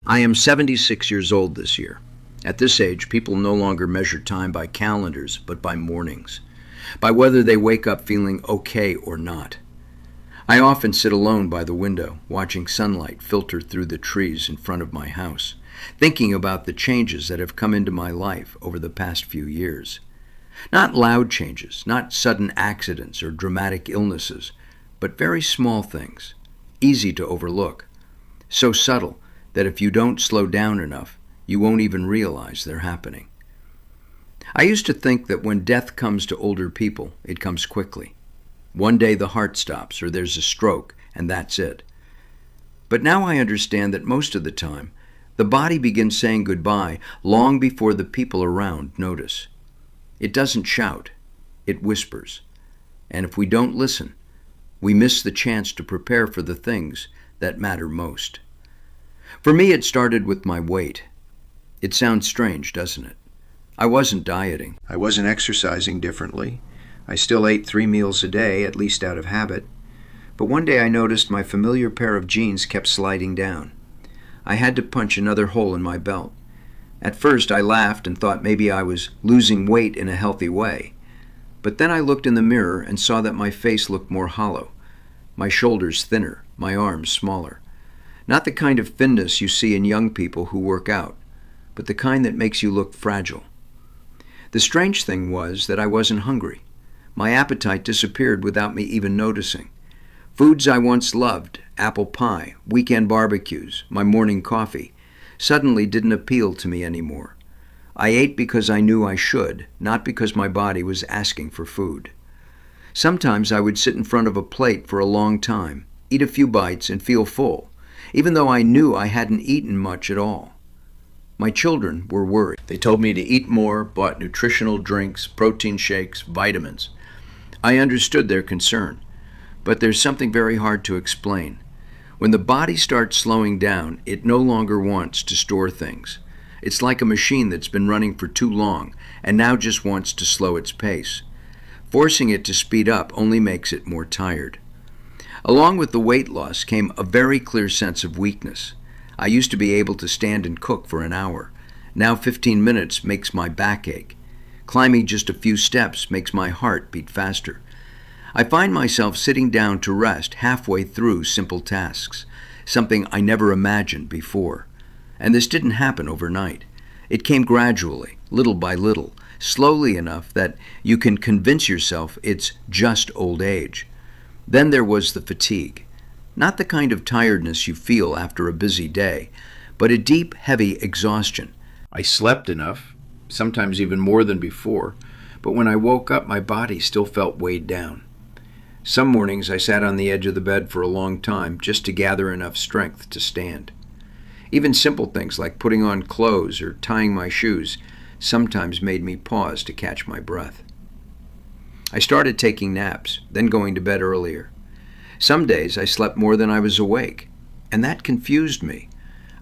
I am 76 years old this year. At this age, people no longer measure time by calendars, but by mornings, by whether they wake up feeling okay or not. I often sit alone by the window, watching sunlight filter through the trees in front of my house, thinking about the changes that have come into my life over the past few years. Not loud changes, not sudden accidents or dramatic illnesses, but very small things, easy to overlook, so subtle that if you don't slow down enough, you won't even realize they're happening. I used to think that when death comes to older people, it comes quickly. One day the heart stops or there's a stroke, and that's it. But now I understand that most of the time, the body begins saying goodbye long before the people around notice. It doesn't shout, it whispers. And if we don't listen, we miss the chance to prepare for the things that matter most. For me, it started with my weight. It sounds strange, doesn't it? I wasn't dieting. I wasn't exercising differently. I still ate 3 meals a day, at least out of habit. But one day I noticed my familiar pair of jeans kept sliding down. I had to punch another hole in my belt. At first I laughed and thought maybe I was losing weight in a healthy way. But then I looked in the mirror and saw that my face looked more hollow, my shoulders thinner, my arms smaller. Not the kind of thinness you see in young people who work out, but the kind that makes you look fragile. The strange thing was that I wasn't hungry. My appetite disappeared without me even noticing. Foods I once loved, apple pie, weekend barbecues, my morning coffee, suddenly didn't appeal to me anymore. I ate because I knew I should, not because my body was asking for food. Sometimes I would sit in front of a plate for a long time, eat a few bites, and feel full, even though I knew I hadn't eaten much at all. My children were worried. They told me to eat more, bought nutritional drinks, protein shakes, vitamins. I understood their concern, but there's something very hard to explain. When the body starts slowing down, it no longer wants to store things. It's like a machine that's been running for too long and now just wants to slow its pace. Forcing it to speed up only makes it more tired. Along with the weight loss came a very clear sense of weakness. I used to be able to stand and cook for an hour. Now 15 minutes makes my back ache. Climbing just a few steps makes my heart beat faster. I find myself sitting down to rest halfway through simple tasks, something I never imagined before. And this didn't happen overnight. It came gradually, little by little, slowly enough that you can convince yourself it's just old age. Then there was the fatigue. Not the kind of tiredness you feel after a busy day, but a deep, heavy exhaustion. I slept enough, sometimes even more than before, but when I woke up, my body still felt weighed down. Some mornings I sat on the edge of the bed for a long time just to gather enough strength to stand. Even simple things like putting on clothes or tying my shoes sometimes made me pause to catch my breath. I started taking naps, then going to bed earlier. Some days I slept more than I was awake, and that confused me.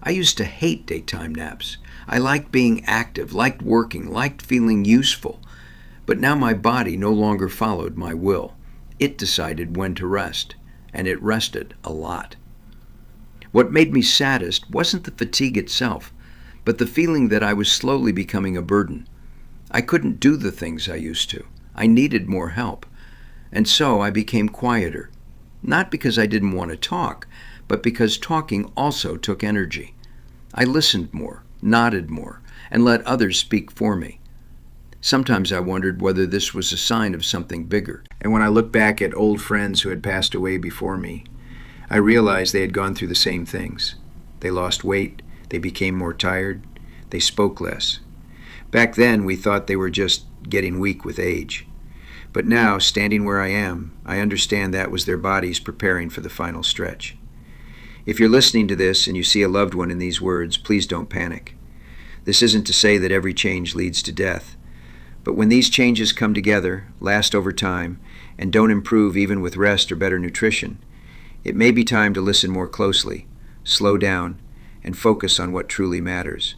I used to hate daytime naps. I liked being active, liked working, liked feeling useful. But now my body no longer followed my will. It decided when to rest, and it rested a lot. What made me saddest wasn't the fatigue itself, but the feeling that I was slowly becoming a burden. I couldn't do the things I used to. I needed more help. And so I became quieter. Not because I didn't want to talk, but because talking also took energy. I listened more, nodded more, and let others speak for me. Sometimes I wondered whether this was a sign of something bigger. And when I look back at old friends who had passed away before me, I realized they had gone through the same things. They lost weight, they became more tired, they spoke less. Back then, we thought they were just getting weak with age. But now, standing where I am, I understand that was their bodies preparing for the final stretch. If you're listening to this and you see a loved one in these words, please don't panic. This isn't to say that every change leads to death. But when these changes come together, last over time, and don't improve even with rest or better nutrition, it may be time to listen more closely, slow down, and focus on what truly matters.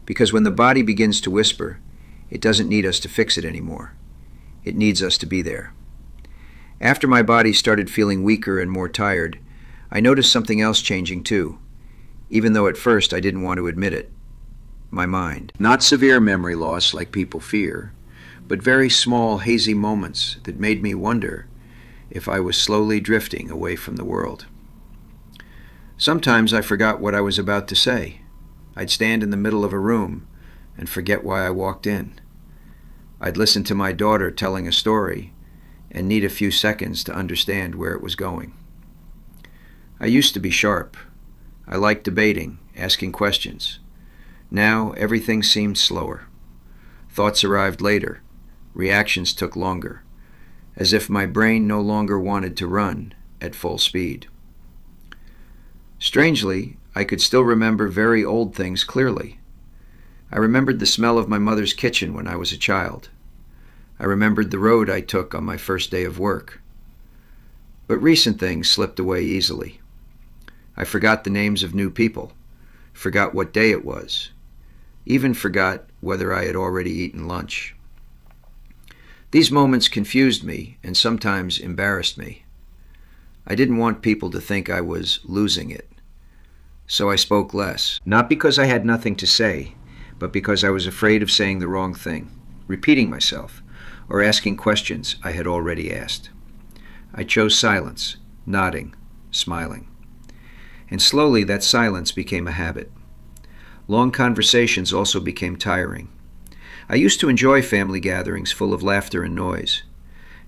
Because when the body begins to whisper, it doesn't need us to fix it anymore. It needs us to be there. After my body started feeling weaker and more tired, I noticed something else changing too. even though at first I didn't want to admit it. My mind. Not severe memory loss like people fear, but very small, hazy moments that made me wonder if I was slowly drifting away from the world. Sometimes I forgot what I was about to say. I'd stand in the middle of a room and forget why I walked in. I'd listen to my daughter telling a story and need a few seconds to understand where it was going. I used to be sharp. I liked debating, asking questions. Now everything seemed slower. Thoughts arrived later. Reactions took longer, as if my brain no longer wanted to run at full speed. Strangely, I could still remember very old things clearly. I remembered the smell of my mother's kitchen when I was a child. I remembered the road I took on my first day of work. But recent things slipped away easily. I forgot the names of new people, forgot what day it was, even forgot whether I had already eaten lunch. These moments confused me and sometimes embarrassed me. I didn't want people to think I was losing it, so I spoke less. Not because I had nothing to say, but because I was afraid of saying the wrong thing, repeating myself, or asking questions I had already asked. I chose silence, nodding, smiling. And slowly that silence became a habit. Long conversations also became tiring. I used to enjoy family gatherings full of laughter and noise.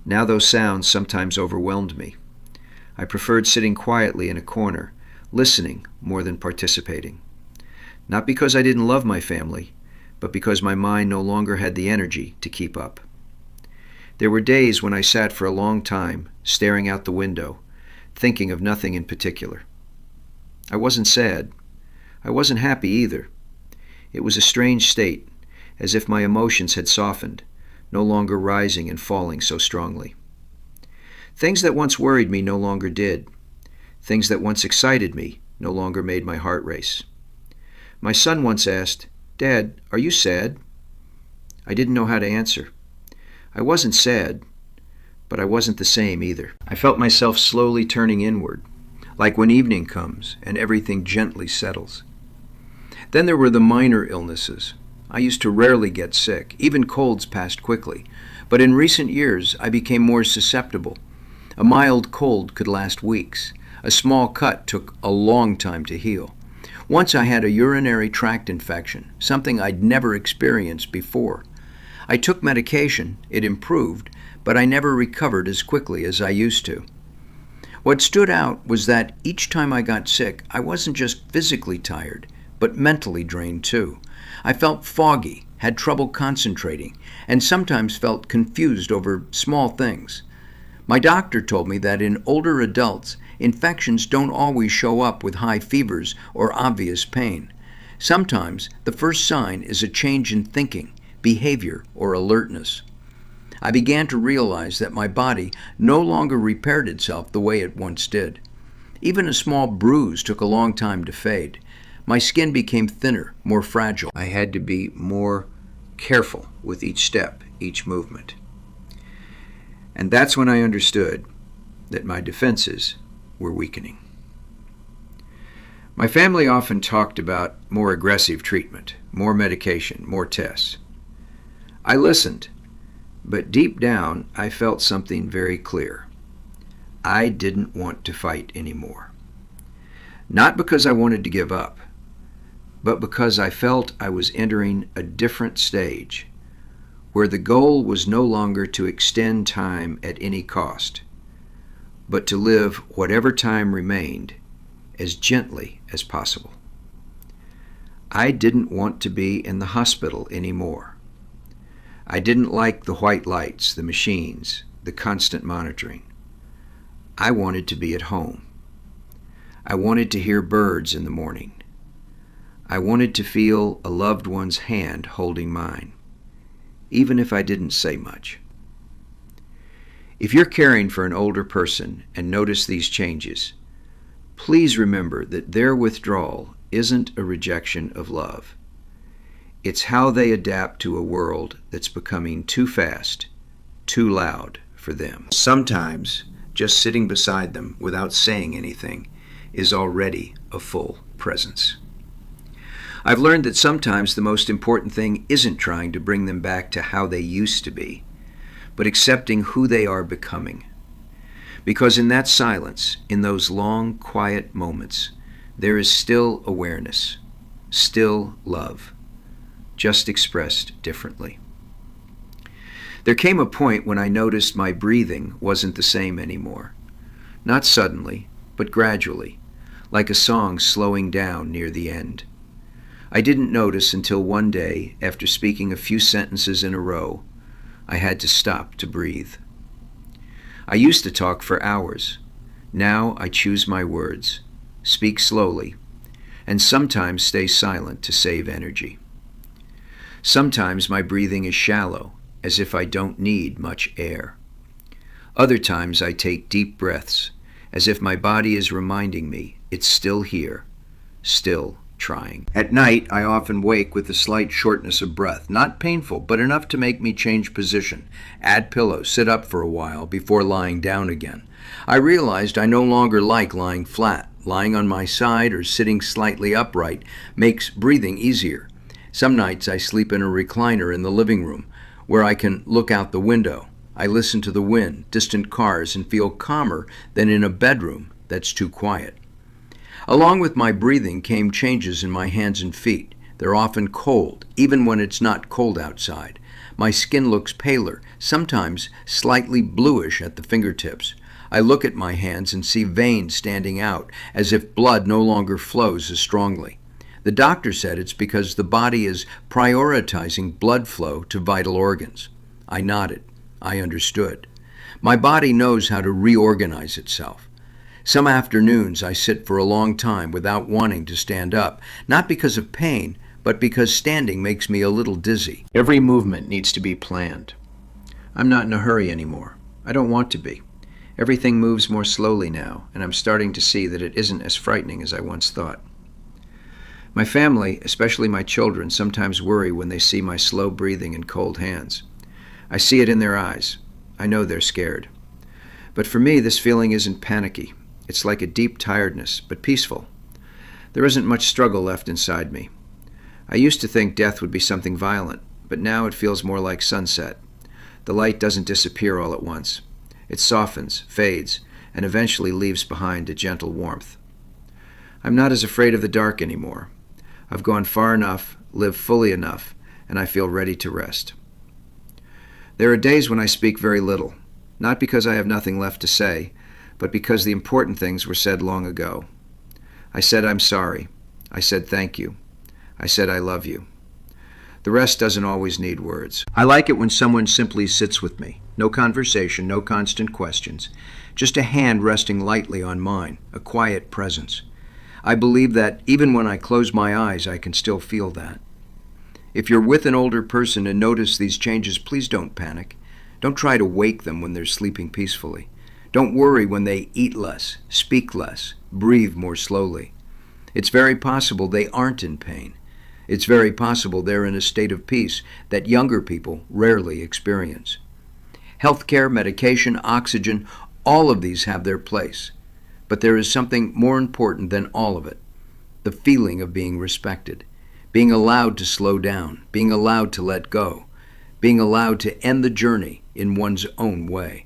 Now those sounds sometimes overwhelmed me. I preferred sitting quietly in a corner, listening more than participating. Not because I didn't love my family, but because my mind no longer had the energy to keep up. There were days when I sat for a long time, staring out the window, thinking of nothing in particular. I wasn't sad. I wasn't happy either. It was a strange state, as if my emotions had softened, no longer rising and falling so strongly. Things that once worried me no longer did. Things that once excited me no longer made my heart race. My son once asked, "Dad, are you sad?" I didn't know how to answer. I wasn't sad, but I wasn't the same either. I felt myself slowly turning inward, like when evening comes and everything gently settles. Then there were the minor illnesses. I used to rarely get sick. Even colds passed quickly. But in recent years, I became more susceptible. A mild cold could last weeks. A small cut took a long time to heal. Once I had a urinary tract infection, something I'd never experienced before. I took medication, it improved, but I never recovered as quickly as I used to. What stood out was that each time I got sick, I wasn't just physically tired, but mentally drained too. I felt foggy, had trouble concentrating, and sometimes felt confused over small things. My doctor told me that in older adults, infections don't always show up with high fevers or obvious pain. Sometimes the first sign is a change in thinking, behavior, or alertness. I began to realize that my body no longer repaired itself the way it once did. Even a small bruise took a long time to fade. My skin became thinner, more fragile. I had to be more careful with each step, each movement. And that's when I understood that my defenses were weakening. My family often talked about more aggressive treatment, more medication, more tests. I listened, but deep down I felt something very clear. I didn't want to fight anymore. Not because I wanted to give up, but because I felt I was entering a different stage, where the goal was no longer to extend time at any cost, but to live whatever time remained as gently as possible. I didn't want to be in the hospital anymore. I didn't like the white lights, the machines, the constant monitoring. I wanted to be at home. I wanted to hear birds in the morning. I wanted to feel a loved one's hand holding mine, even if I didn't say much. If you're caring for an older person and notice these changes, please remember that their withdrawal isn't a rejection of love. It's how they adapt to a world that's becoming too fast, too loud for them. Sometimes, just sitting beside them without saying anything is already a full presence. I've learned that sometimes the most important thing isn't trying to bring them back to how they used to be, but accepting who they are becoming. Because in that silence, in those long, quiet moments, there is still awareness, still love, just expressed differently. There came a point when I noticed my breathing wasn't the same anymore. Not suddenly, but gradually, like a song slowing down near the end. I didn't notice until one day, after speaking a few sentences in a row, I had to stop to breathe. I used to talk for hours. Now I choose my words, speak slowly, and sometimes stay silent to save energy. Sometimes my breathing is shallow, as if I don't need much air. Other times I take deep breaths, as if my body is reminding me it's still here, still trying. At night, I often wake with a slight shortness of breath, not painful, but enough to make me change position, add pillows, sit up for a while before lying down again. I realized I no longer like lying flat. Lying on my side or sitting slightly upright makes breathing easier. Some nights I sleep in a recliner in the living room, where I can look out the window. I listen to the wind, distant cars, and feel calmer than in a bedroom that's too quiet. Along with my breathing came changes in my hands and feet. They're often cold, even when it's not cold outside. My skin looks paler, sometimes slightly bluish at the fingertips. I look at my hands and see veins standing out, as if blood no longer flows as strongly. The doctor said it's because the body is prioritizing blood flow to vital organs. I nodded. I understood. My body knows how to reorganize itself. Some afternoons I sit for a long time without wanting to stand up, not because of pain, but because standing makes me a little dizzy. Every movement needs to be planned. I'm not in a hurry anymore. I don't want to be. Everything moves more slowly now, and I'm starting to see that it isn't as frightening as I once thought. My family, especially my children, sometimes worry when they see my slow breathing and cold hands. I see it in their eyes. I know they're scared. But for me, this feeling isn't panicky. It's like a deep tiredness, but peaceful. There isn't much struggle left inside me. I used to think death would be something violent, but now it feels more like sunset. The light doesn't disappear all at once. It softens, fades, and eventually leaves behind a gentle warmth. I'm not as afraid of the dark anymore. I've gone far enough, lived fully enough, and I feel ready to rest. There are days when I speak very little, not because I have nothing left to say, but because the important things were said long ago. I said I'm sorry. I said thank you. I said I love you. The rest doesn't always need words. I like it when someone simply sits with me. No conversation, no constant questions. Just a hand resting lightly on mine, a quiet presence. I believe that even when I close my eyes, I can still feel that. If you're with an older person and notice these changes, please don't panic. Don't try to wake them when they're sleeping peacefully. Don't worry when they eat less, speak less, breathe more slowly. It's very possible they aren't in pain. It's very possible they're in a state of peace that younger people rarely experience. Healthcare, medication, oxygen, all of these have their place. But there is something more important than all of it: the feeling of being respected, being allowed to slow down, being allowed to let go, being allowed to end the journey in one's own way.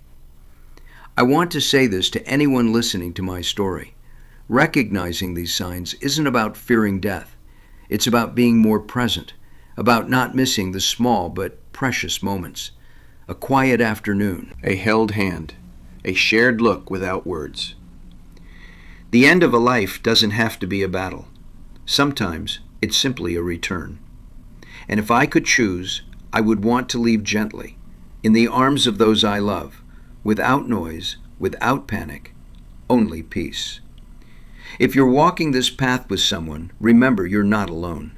I want to say this to anyone listening to my story. Recognizing these signs isn't about fearing death. It's about being more present, about not missing the small but precious moments. A quiet afternoon, a held hand, a shared look without words. The end of a life doesn't have to be a battle. Sometimes it's simply a return. And if I could choose, I would want to leave gently, in the arms of those I love, without noise, without panic, only peace. If you're walking this path with someone, remember you're not alone.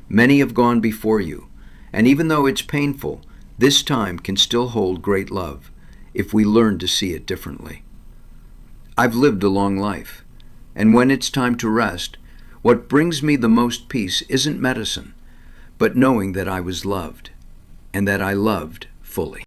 Many have gone before you, and even though it's painful, this time can still hold great love if we learn to see it differently. I've lived a long life, and when it's time to rest, what brings me the most peace isn't medicine, but knowing that I was loved, and that I loved fully.